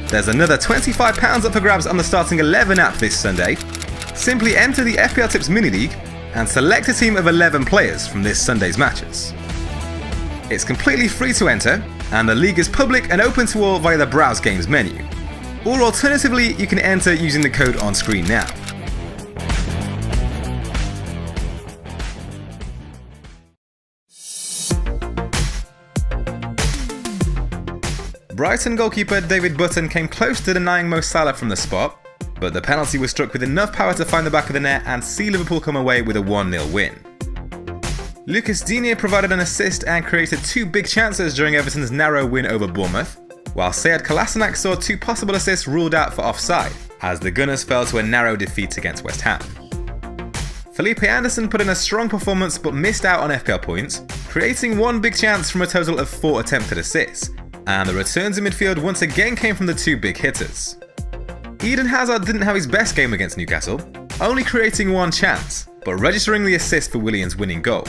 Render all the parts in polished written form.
There's another £25 up for grabs on the Starting 11 app this Sunday. Simply enter the FPL Tips Mini League and select a team of 11 players from this Sunday's matches. It's completely free to enter, and the league is public and open to all via the Browse Games menu. Or alternatively, you can enter using the code on screen now. Brighton goalkeeper David Button came close to denying Mo Salah from the spot, but the penalty was struck with enough power to find the back of the net and see Liverpool come away with a 1-0 win. Lucas Digne provided an assist and created two big chances during Everton's narrow win over Bournemouth, while Sead Kolasinac saw two possible assists ruled out for offside, as the Gunners fell to a narrow defeat against West Ham. Felipe Anderson put in a strong performance but missed out on FPL points, creating one big chance from a total of 4 attempted assists, and the returns in midfield once again came from the two big hitters. Eden Hazard didn't have his best game against Newcastle, only creating one chance, but registering the assist for Willian's winning goal.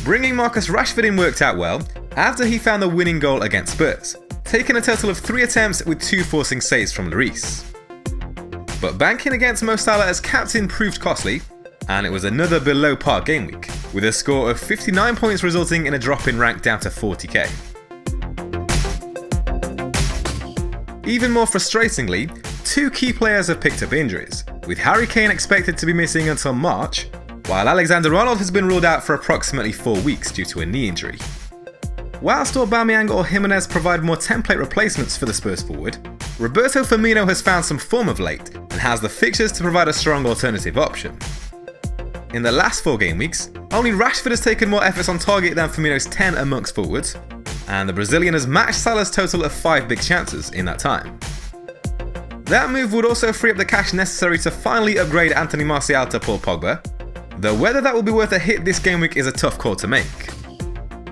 Bringing Marcus Rashford in worked out well, after he found the winning goal against Spurs, taking a total of 3 attempts with 2 forcing saves from Lloris. But banking against Mo Salah as captain proved costly, and it was another below par game week, with a score of 59 points resulting in a drop in rank down to 40k. Even more frustratingly, 2 key players have picked up injuries, with Harry expected to be missing until March, while Alexander-Arnold has been ruled out for approximately 4 weeks due to a knee injury. Whilst Aubameyang or Jimenez provide more template replacements for the Spurs forward, Roberto Firmino has found some form of late and has the fixtures to provide a strong alternative option. In the last 4 game weeks, only Rashford has taken more efforts on target than Firmino's 10 amongst forwards, and the Brazilian has matched Salah's total of 5 big chances in that time. That move would also free up the cash necessary to finally upgrade Anthony Martial to Paul Pogba, though whether that will be worth a hit this game week is a tough call to make.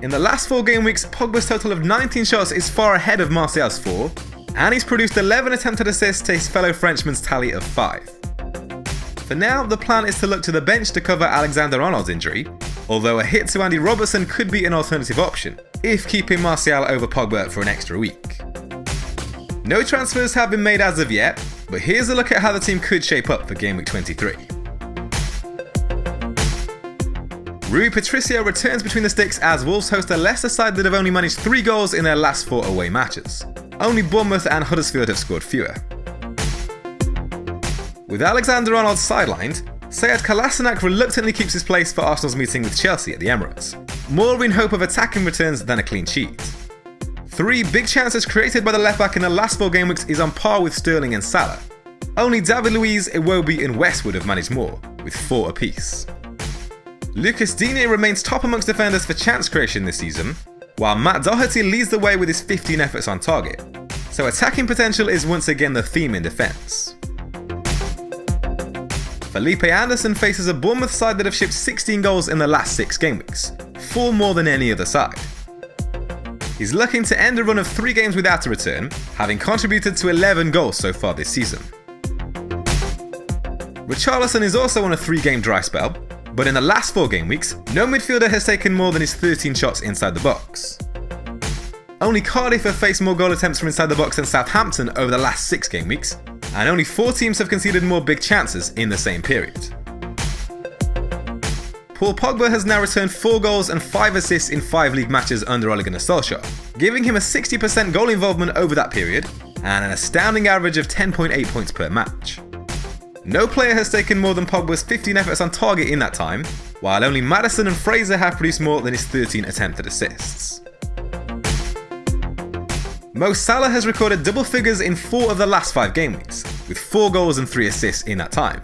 In the last 4 game weeks, Pogba's total of 19 shots is far ahead of Martial's 4, and he's produced 11 attempted assists to his fellow Frenchman's tally of 5. For now, the plan is to look to the bench to cover Alexander-Arnold's injury, although a hit to Andy Robertson could be an alternative option, if keeping Martial over Pogba for an extra week. No transfers have been made as of yet, but here's a look at how the team could shape up for game week 23. Rui Patricio returns between the sticks as Wolves host a Leicester side that have only managed 3 goals in their last 4 away matches. Only Bournemouth and Huddersfield have scored fewer. With Alexander-Arnold sidelined, Sead Kolasinac reluctantly keeps his place for Arsenal's meeting with Chelsea at the Emirates, more in hope of attacking returns than a clean sheet. 3 big chances created by the left-back in the last 4 game weeks is on par with Sterling and Salah. Only David Luiz, Iwobi and Westwood have managed more, with 4 apiece. Lucas Digne remains top amongst defenders for chance creation this season, while Matt Doherty leads the way with his 15 efforts on target, so attacking potential is once again the theme in defence. Felipe Anderson faces a Bournemouth side that have shipped 16 goals in the last 6 game weeks, 4 more than any other side. He's looking to end a run of 3 games without a return, having contributed to 11 goals so far this season. Richarlison is also on a 3-game dry spell, but in the last 4 game weeks, no midfielder has taken more than his 13 shots inside the box. Only Cardiff have faced more goal attempts from inside the box than Southampton over the last 6 game weeks, and only 4 teams have conceded more big chances in the same period. Paul Pogba has now returned 4 goals and 5 assists in 5 league matches under Ole Gunnar Solskjaer, giving him a 60% goal involvement over that period, and an astounding average of 10.8 points per match. No player has taken more than Pogba's 15 efforts on target in that time, while only Maddison and Fraser have produced more than his 13 attempted assists. Mo Salah has recorded double figures in 4 of the last 5 game weeks, with 4 goals and 3 assists in that time.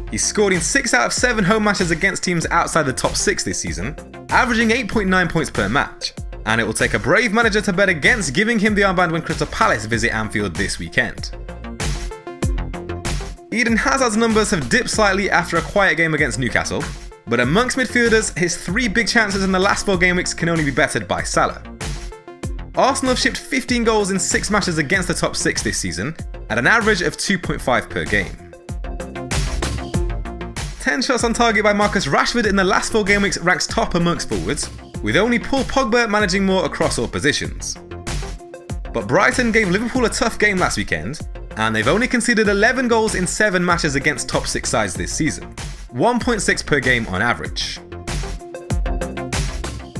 He's scored in 6 out of 7 home matches against teams outside the top 6 this season, averaging 8.9 points per match, and it will take a brave manager to bet against giving him the armband when Crystal Palace visit Anfield this weekend. Eden Hazard's numbers have dipped slightly after a quiet game against Newcastle, but amongst midfielders, his 3 big chances in the last 4 game weeks can only be bettered by Salah. Arsenal have shipped 15 goals in 6 matches against the top 6 this season, at an average of 2.5 per game. 10 shots on target by Marcus Rashford in the last 4 game weeks ranks top amongst forwards, with only Paul Pogba managing more across all positions. But Brighton gave Liverpool a tough game last weekend, and they've only conceded 11 goals in 7 matches against top 6 sides this season, 1.6 per game on average.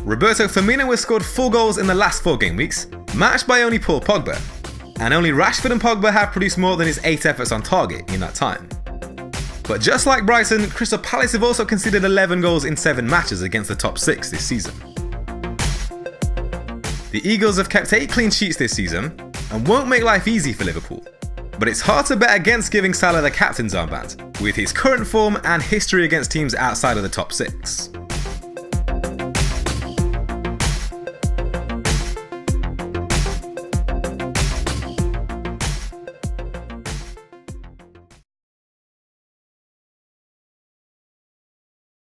Roberto Firmino has scored 4 goals in the last 4 game weeks, matched by only Paul Pogba, and only Rashford and Pogba have produced more than his 8 efforts on target in that time. But just like Brighton, Crystal Palace have also conceded 11 goals in 7 matches against the top 6 this season. The Eagles have kept 8 clean sheets this season and won't make life easy for Liverpool. But it's hard to bet against giving Salah the captain's armband, with his current form and history against teams outside of the top 6.